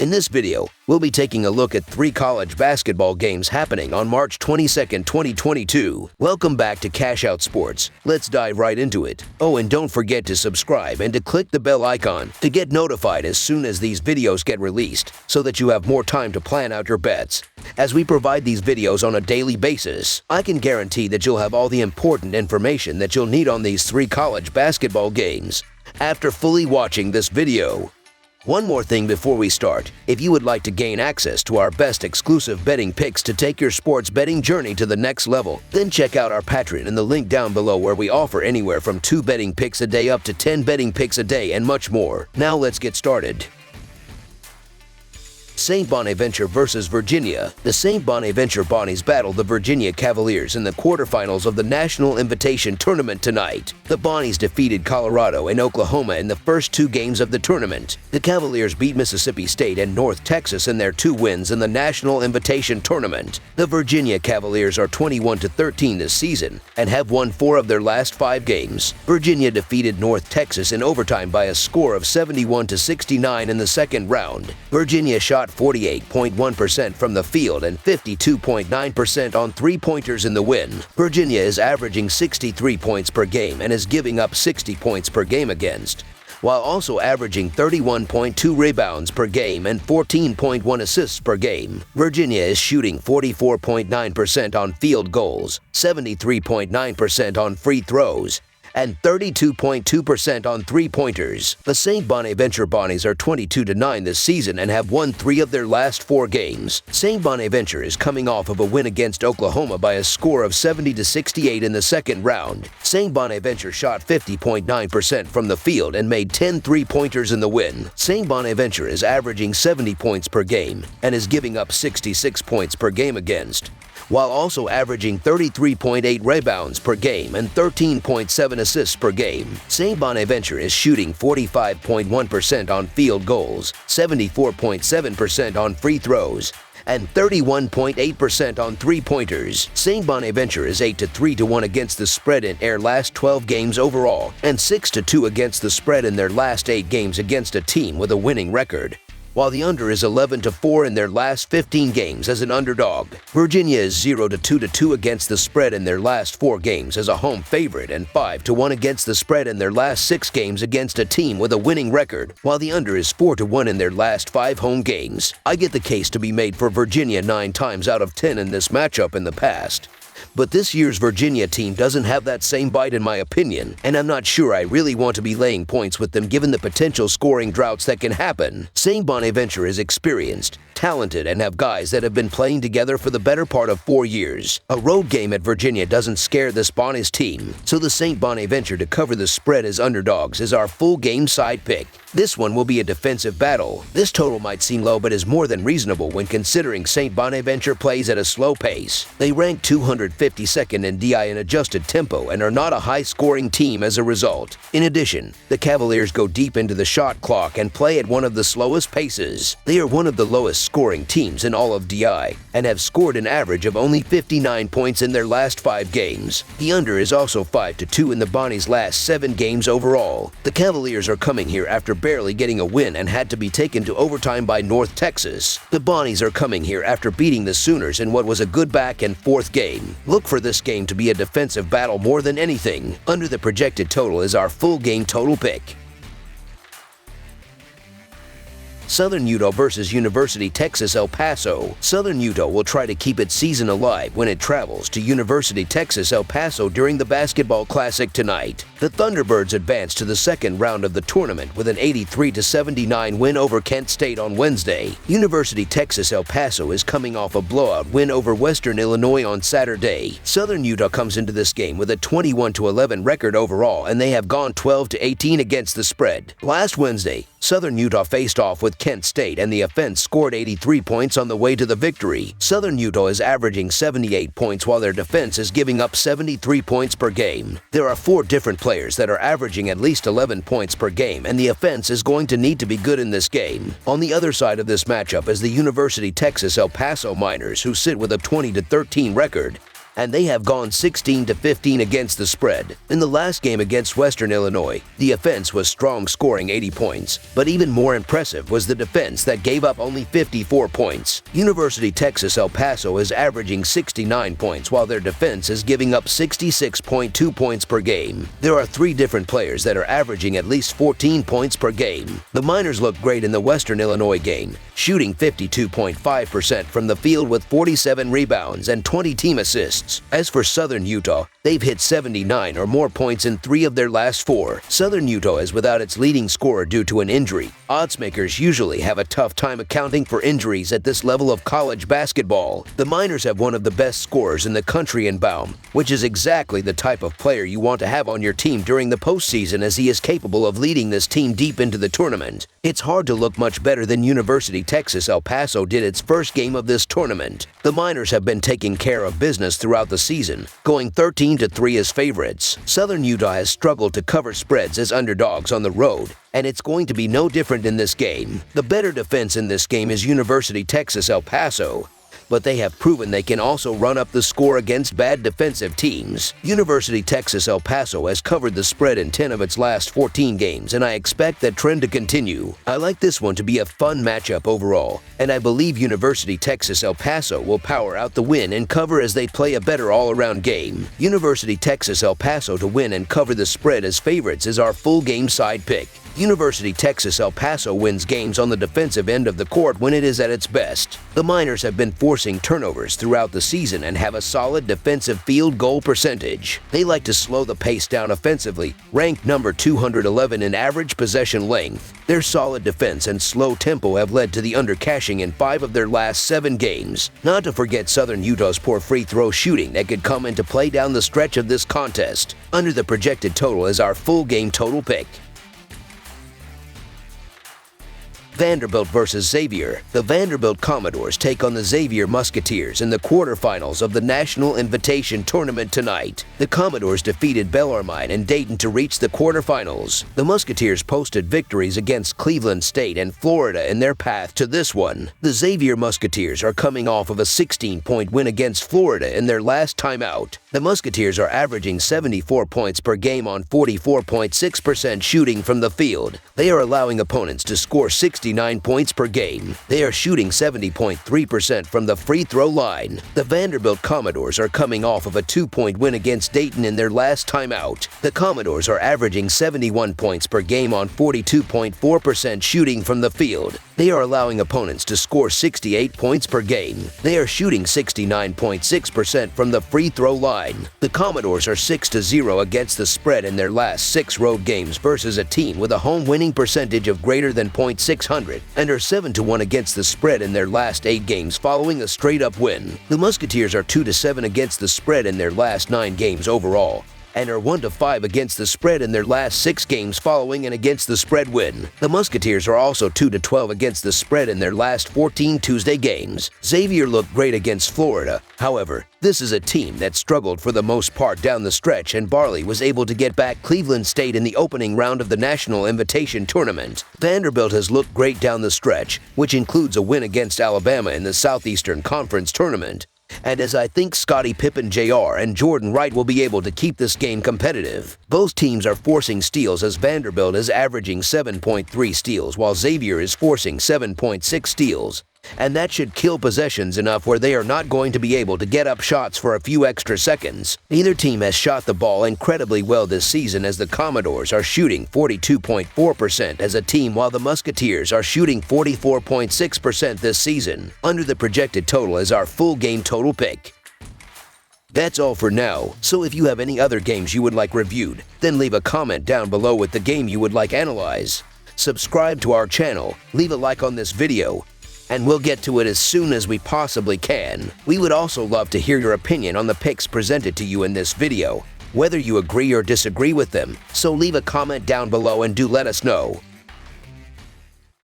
In this video, we'll be taking a look at 3 college basketball games happening on March 22, 2022. Welcome back to Cash Out Sports. Let's dive right into it. Oh, and don't forget to subscribe and to click the bell icon to get notified as soon as these videos get released so that you have more time to plan out your bets. As we provide these videos on a daily basis, I can guarantee that you'll have all the important information that you'll need on these 3 college basketball games after fully watching this video. One more thing before we start. If you would like to gain access to our best exclusive betting picks to take your sports betting journey to the next level, then check out our Patreon in the link down below where we offer anywhere from 2 betting picks a day up to 10 betting picks a day and much more. Now let's get started. St. Bonaventure versus Virginia. The St. Bonaventure Bonnies battled the Virginia Cavaliers in the quarterfinals of the National Invitation Tournament tonight. The Bonnies defeated Colorado and Oklahoma in the first 2 games of the tournament. The Cavaliers beat Mississippi State and North Texas in their 2 wins in the National Invitation Tournament. The Virginia Cavaliers are 21-13 this season and have won 4 of their last 5 games. Virginia defeated North Texas in overtime by a score of 71-69 in the second round. Virginia shot 48.1% from the field and 52.9% on 3-pointers in the win. Virginia is averaging 63 points per game and is giving up 60 points per game against, while also averaging 31.2 rebounds per game and 14.1 assists per game. Virginia is shooting 44.9% on field goals, 73.9% on free throws, and 32.2% on 3-pointers. The St. Bonaventure Bonnies are 22-9 this season and have won 3 of their last 4 games. St. Bonaventure is coming off of a win against Oklahoma by a score of 70-68 in the second round. St. Bonaventure shot 50.9% from the field and made 10 3-pointers in the win. St. Bonaventure is averaging 70 points per game and is giving up 66 points per game against, while also averaging 33.8 rebounds per game and 13.7 assists per game. St. Bonaventure is shooting 45.1% on field goals, 74.7% on free throws, and 31.8% on 3-pointers. St. Bonaventure is 8-3-1 against the spread in their last 12 games overall and 6-2 against the spread in their last 8 games against a team with a winning record, while the under is 11-4 in their last 15 games as an underdog. Virginia is 0-2-2 against the spread in their last 4 games as a home favorite and 5-1 against the spread in their last 6 games against a team with a winning record, while the under is 4-1 in their last 5 home games. I get the case to be made for Virginia 9 times out of 10 in this matchup in the past, but this year's Virginia team doesn't have that same bite in my opinion, and I'm not sure I really want to be laying points with them given the potential scoring droughts that can happen. St. Bonaventure is experienced, talented, and have guys that have been playing together for the better part of 4 years. A road game at Virginia doesn't scare this Bonnies team, so the St. Bonaventure to cover the spread as underdogs is our full game side pick. This one will be a defensive battle. This total might seem low but is more than reasonable when considering St. Bonaventure plays at a slow pace. They rank 252nd in DI in adjusted tempo and are not a high-scoring team as a result. In addition, the Cavaliers go deep into the shot clock and play at one of the slowest paces. They are one of the lowest scoring teams in all of DI and have scored an average of only 59 points in their last 5 games. The under is also 5-2 in the Bonnies' last 7 games overall. The Cavaliers are coming here after barely getting a win and had to be taken to overtime by North Texas. The Bonnies are coming here after beating the Sooners in what was a good back and forth game. Look for this game to be a defensive battle more than anything. Under the projected total is our full game total pick. Southern Utah versus University Texas El Paso. Southern Utah will try to keep its season alive when it travels to University Texas El Paso during the Basketball Classic tonight. The Thunderbirds advanced to the second round of the tournament with an 83-79 win over Kent State on Wednesday. University Texas El Paso is coming off a blowout win over Western Illinois on Saturday. Southern Utah comes into this game with a 21-11 record overall, and they have gone 12-18 against the spread. Last Wednesday, Southern Utah faced off with Kent State, and the offense scored 83 points on the way to the victory. Southern Utah is averaging 78 points while their defense is giving up 73 points per game. There are 4 different players that are averaging at least 11 points per game, and the offense is going to need to be good in this game. On the other side of this matchup is the University Texas El Paso Miners, who sit with a 20-13 record and they have gone 16-15 against the spread. In the last game against Western Illinois, the offense was strong, scoring 80 points, but even more impressive was the defense that gave up only 54 points. University Texas El Paso is averaging 69 points, while their defense is giving up 66.2 points per game. There are 3 different players that are averaging at least 14 points per game. The Miners looked great in the Western Illinois game, shooting 52.5% from the field with 47 rebounds and 20 team assists. As for Southern Utah, they've hit 79 or more points in 3 of their last 4. Southern Utah is without its leading scorer due to an injury. Oddsmakers usually have a tough time accounting for injuries at this level of college basketball. The Miners have one of the best scorers in the country in Baum, which is exactly the type of player you want to have on your team during the postseason, as he is capable of leading this team deep into the tournament. It's hard to look much better than University Texas El Paso did its first game of this tournament. The Miners have been taking care of business throughout the season, going 13-3 as favorites. Southern Utah has struggled to cover spreads as underdogs on the road, and it's going to be no different in this game. The better defense in this game is University Texas El Paso, but they have proven they can also run up the score against bad defensive teams. University Texas El Paso has covered the spread in 10 of its last 14 games, and I expect that trend to continue. I like this one to be a fun matchup overall, and I believe University Texas El Paso will power out the win and cover as they play a better all-around game. University Texas El Paso to win and cover the spread as favorites is our full game side pick. University Texas El Paso wins games on the defensive end of the court when it is at its best. The Miners have been forcing turnovers throughout the season and have a solid defensive field goal percentage. They like to slow the pace down offensively, ranked number 211 in average possession length. Their solid defense and slow tempo have led to the undercashing in 5 of their last 7 games. Not to forget Southern Utah's poor free throw shooting that could come into play down the stretch of this contest. Under the projected total is our full game total pick. Vanderbilt versus Xavier. The Vanderbilt Commodores take on the Xavier Musketeers in the quarterfinals of the National Invitation Tournament tonight. The Commodores defeated Bellarmine and Dayton to reach the quarterfinals. The Musketeers posted victories against Cleveland State and Florida in their path to this one. The Xavier Musketeers are coming off of a 16-point win against Florida in their last time out. The Musketeers are averaging 74 points per game on 44.6% shooting from the field. They are allowing opponents to score 69 points per game. They are shooting 70.3% from the free throw line. The Vanderbilt Commodores are coming off of a 2-point win against Dayton in their last time out. The Commodores are averaging 71 points per game on 42.4% shooting from the field. They are allowing opponents to score 68 points per game. They are shooting 69.6% from the free throw line. The Commodores are 6-0 against the spread in their last 6 road games versus a team with a home winning percentage of greater than .600, and are 7-1 against the spread in their last 8 games following a straight-up win. The Musketeers are 2-7 against the spread in their last 9 games overall, and are 1-5 against the spread in their last 6 games following an against the spread win. The Musketeers are also 2-12 against the spread in their last 14 Tuesday games. Xavier looked great against Florida. However, this is a team that struggled for the most part down the stretch, and Barley was able to get back Cleveland State in the opening round of the National Invitation Tournament. Vanderbilt has looked great down the stretch, which includes a win against Alabama in the Southeastern Conference Tournament. And as I think Scottie Pippen Jr. and Jordan Wright will be able to keep this game competitive. Both teams are forcing steals, as Vanderbilt is averaging 7.3 steals while Xavier is forcing 7.6 steals. And that should kill possessions enough where they are not going to be able to get up shots for a few extra seconds. Neither team has shot the ball incredibly well this season, as the Commodores are shooting 42.4% as a team while the Musketeers are shooting 44.6% this season. Under the projected total is our full game total pick. That's all for now, so if you have any other games you would like reviewed, then leave a comment down below with the game you would like analyzed. Subscribe to our channel, leave a like on this video, and we'll get to it as soon as we possibly can. We would also love to hear your opinion on the picks presented to you in this video, whether you agree or disagree with them, so leave a comment down below and do let us know.